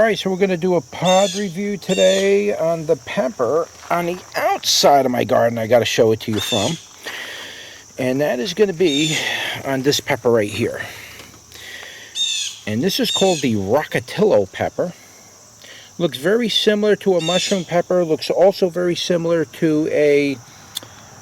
Alright, so we're going to do a pod review today on the pepper on the outside of my garden. I got to show it to you from. And that is going to be on this pepper right here. And this is called the Rocotillo pepper. Looks very similar to a mushroom pepper. Looks also very similar to a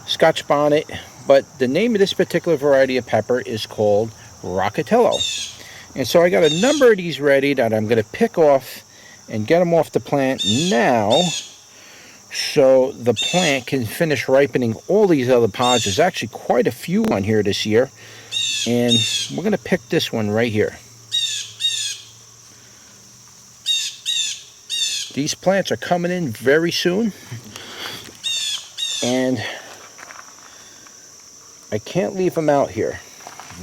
Scotch bonnet. But the name of this particular variety of pepper is called Rocotillo. And so I got a number of these ready that I'm going to pick off and get them off the plant now so the plant can finish ripening all these other pods. There's actually quite a few on here this year. And we're going to pick this one right here. These plants are coming in very soon. And I can't leave them out here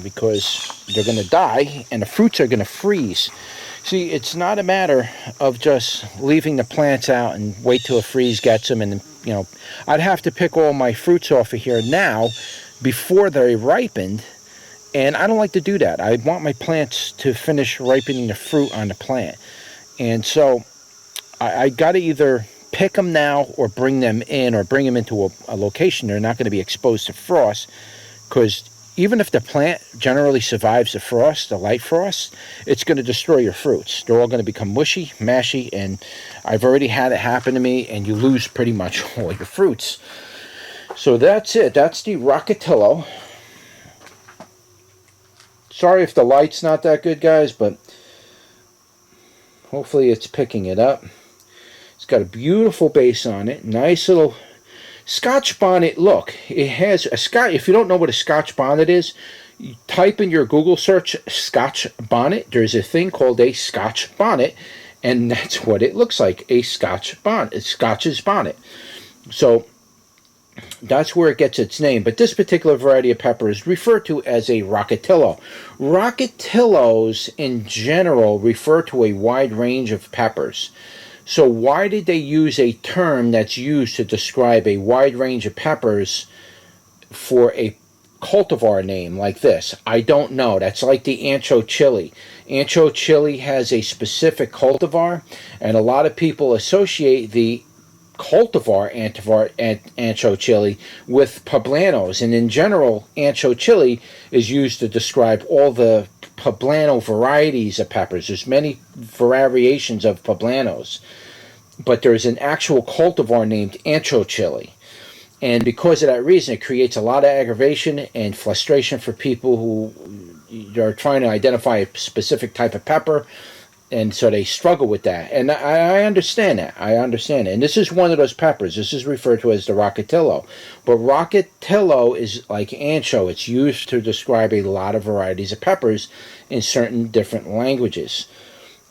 because they're going to die and the fruits are going to freeze. See, it's not a matter of just leaving the plants out and wait till a freeze gets them. And, you know, I'd have to pick all my fruits off of here now before they ripened. And I don't like to do that. I want my plants to finish ripening the fruit on the plant. And so I got to either pick them now or bring them in or bring them into a location they're not going to be exposed to frost, because even if the plant generally survives the frost, the light frost, it's going to destroy your fruits. They're all going to become mushy, mashy, and I've already had it happen to me, and you lose pretty much all your fruits. So that's it. That's the Rocotillo. Sorry if the light's not that good, guys, but hopefully it's picking it up. It's got a beautiful base on it. Nice little Scotch bonnet look. It has a Scotch. If you don't know what a Scotch bonnet is, you type in your Google search Scotch bonnet. There's a thing called a Scotch bonnet, and that's what it looks like, a Scotch bonnet. It's Scotch's bonnet. So that's where it gets its name. But this particular variety of pepper is referred to as a Rocotillo. Rocotillos in general refer to a wide range of peppers. So why did they use a term that's used to describe a wide range of peppers for a cultivar name like this? I don't know. That's like the ancho chili. Ancho chili has a specific cultivar, and a lot of people associate the cultivar ancho chili with poblanos. And in general, ancho chili is used to describe all the poblano varieties of peppers. There's many variations of poblanos, but there's an actual cultivar named ancho chili, and because of that reason it creates a lot of aggravation and frustration for people who are trying to identify a specific type of pepper, and so they struggle with that. And I understand that. I understand it. And this is one of those peppers. This is referred to as the Rocotillo. But Rocotillo is like ancho. It's used to describe a lot of varieties of peppers in certain different languages.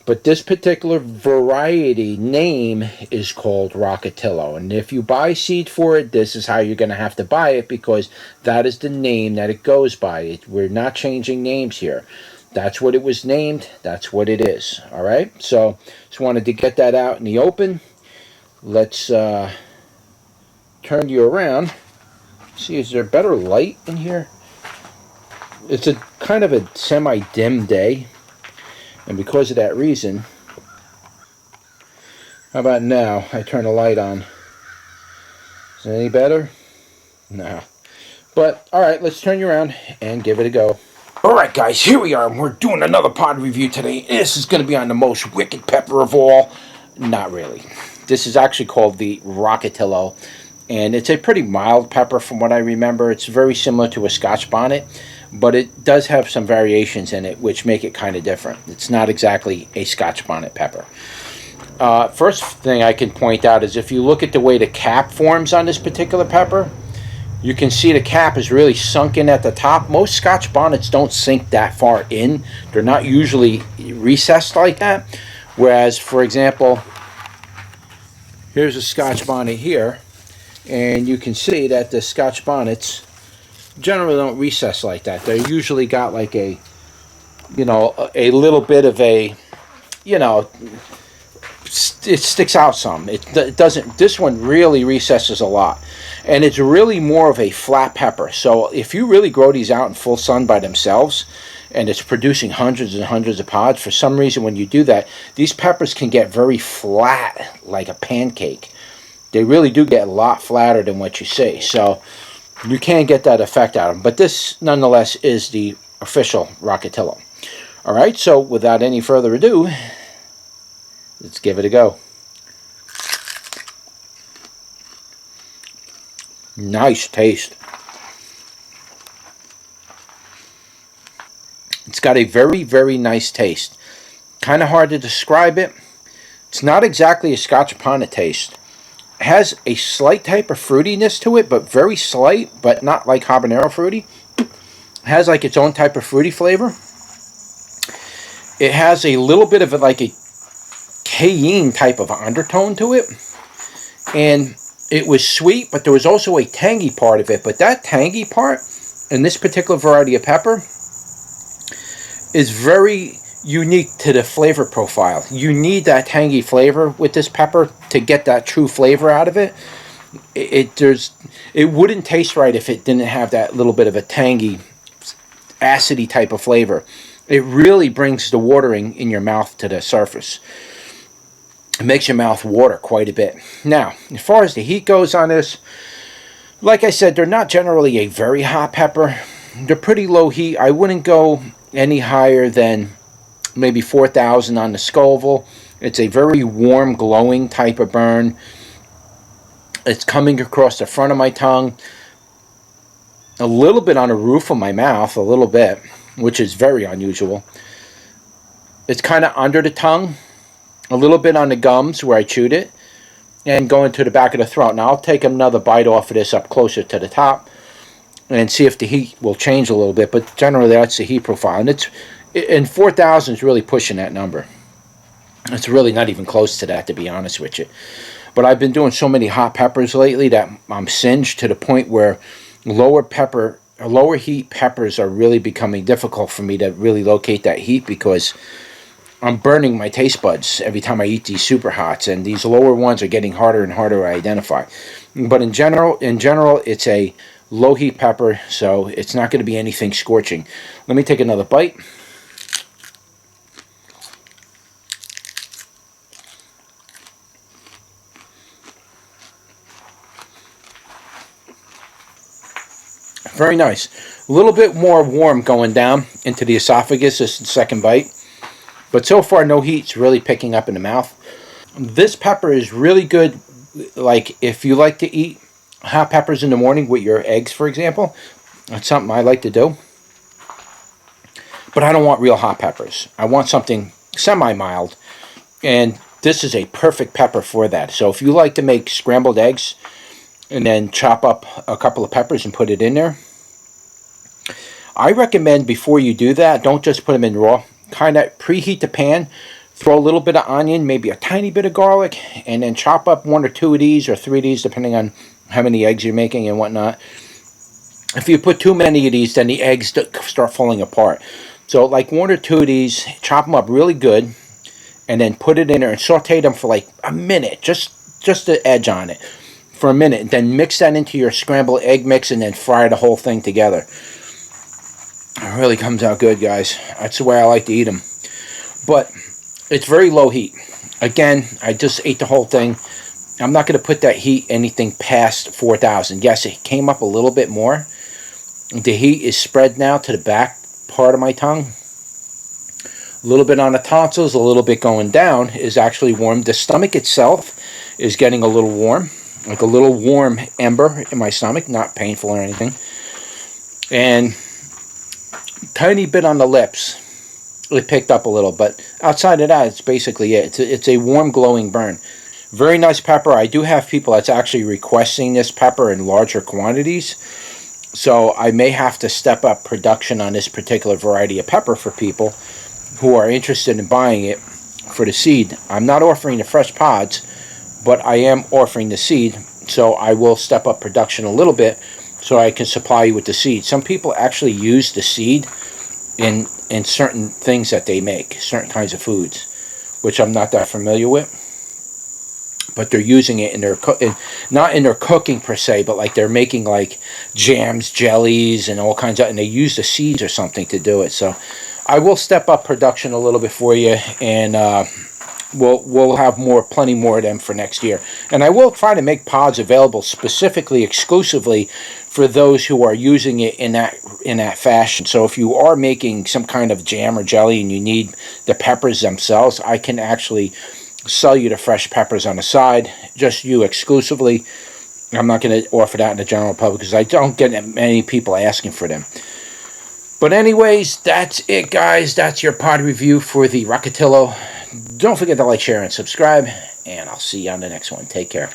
But this particular variety name is called Rocotillo. And if you buy seed for it, this is how you're going to have to buy it, because that is the name that it goes by. We're not changing names here. That's what it was named. That's what it is. All right. So just wanted to get that out in the open. Let's turn you around. See, is there better light in here? It's a kind of a semi-dim day, and because of that reason, how about now? I turn the light on. Is it any better? No. But all right, let's turn you around and give it a go. Alright guys, here we are. We're doing another pod review today. This is going to be on the most wicked pepper of all. Not really. This is actually called the Rocotillo. And it's a pretty mild pepper from what I remember. It's very similar to a Scotch bonnet, but it does have some variations in it which make it kind of different. It's not exactly a Scotch bonnet pepper. First thing I can point out is if you look at the way the cap forms on this particular pepper, you can see the cap is really sunk in at the top. Most Scotch bonnets don't sink that far in. They're not usually recessed like that. Whereas, for example, here's a Scotch bonnet here, and you can see that the Scotch bonnets generally don't recess like that. They usually got like a, you know, a little bit of a, you know, it sticks out some. It doesn't. This one really recesses a lot, and it's really more of a flat pepper. So if you really grow these out in full sun by themselves, and it's producing hundreds and hundreds of pods. For some reason, when you do that, these peppers can get very flat, like a pancake. They really do get a lot flatter than what you see. So you can get that effect out of them. But this, nonetheless, is the official Rocotillo. All right, so without any further ado, let's give it a go. Nice taste. It's got a very, very nice taste. Kind of hard to describe it. It's not exactly a Scotch upon a taste. It has a slight type of fruitiness to it, but very slight, but not like habanero fruity. It has like its own type of fruity flavor. It has a little bit of like a cayenne type of undertone to it. And it was sweet, but there was also a tangy part of it. But that tangy part in this particular variety of pepper is very unique to the flavor profile. You need that tangy flavor with this pepper to get that true flavor out of it. It wouldn't taste right if it didn't have that little bit of a tangy, acidy type of flavor. It really brings the watering in your mouth to the surface. It makes your mouth water quite a bit. Now, as far as the heat goes on this, like I said, they're not generally a very hot pepper. They're pretty low heat. I wouldn't go any higher than maybe 4,000 on the Scoville. It's a very warm, glowing type of burn. It's coming across the front of my tongue, a little bit on the roof of my mouth, a little bit, which is very unusual. It's kind of under the tongue, a little bit on the gums where I chewed it, and going to the back of the throat. Now I'll take another bite off of this up closer to the top and see if the heat will change a little bit, but generally that's the heat profile. And 4,000 is really pushing that number. It's really not even close to that, to be honest with you. But I've been doing so many hot peppers lately that I'm singed to the point where lower heat peppers are really becoming difficult for me to really locate that heat, because I'm burning my taste buds every time I eat these super hots, and these lower ones are getting harder and harder to identify. But in general, it's a low heat pepper, so it's not going to be anything scorching. Let me take another bite. Very nice. A little bit more warm going down into the esophagus this second bite, but so far no heat's really picking up in the mouth. This pepper is really good, like if you like to eat hot peppers in the morning with your eggs, for example. That's something I like to do. But I don't want real hot peppers. I want something semi-mild, and this is a perfect pepper for that. So if you like to make scrambled eggs and then chop up a couple of peppers and put it in there, I recommend before you do that, don't just put them in raw. Kind of preheat the pan, throw a little bit of onion, maybe a tiny bit of garlic, and then chop up 1 or 2 of these or 3 of these, depending on how many eggs you're making and whatnot. If you put too many of these, then the eggs start falling apart. So like 1 or 2 of these, chop them up really good, and then put it in there and saute them for like a minute, just the edge on it for a minute. Then mix that into your scrambled egg mix and then fry the whole thing together. It really comes out good, guys. That's the way I like to eat them. But it's very low heat. Again, I just ate the whole thing. I'm not going to put that heat anything past 4,000. Yes, it came up a little bit more. The heat is spread now to the back part of my tongue. A little bit on the tonsils, a little bit going down is actually warm. The stomach itself is getting a little warm, like a little warm ember in my stomach, not painful or anything. And tiny bit on the lips, it picked up a little, but outside of that, it's basically it. It's a warm, glowing burn. Very nice pepper. I do have people that's actually requesting this pepper in larger quantities, so I may have to step up production on this particular variety of pepper for people who are interested in buying it for the seed. I'm not offering the fresh pods, but I am offering the seed, so I will step up production a little bit so I can supply you with the seed. Some people actually use the seed in certain things that they make, certain kinds of foods, which I'm not that familiar with. but they're using it in their not in their cooking per se, but like they're making like jams, jellies, and all kinds of, and they use the seeds or something to do it. So I will step up production a little bit for you, and we'll have plenty more of them for next year. And I will try to make pods available specifically, exclusively for those who are using it in that fashion. So if you are making some kind of jam or jelly and you need the peppers themselves, I can actually sell you the fresh peppers on the side, just you exclusively. I'm not going to offer that in the general public because I don't get many people asking for them. But anyways, that's it, guys. That's your pod review for the Rocotillo. Don't forget to like, share, and subscribe, and I'll see you on the next one. Take care.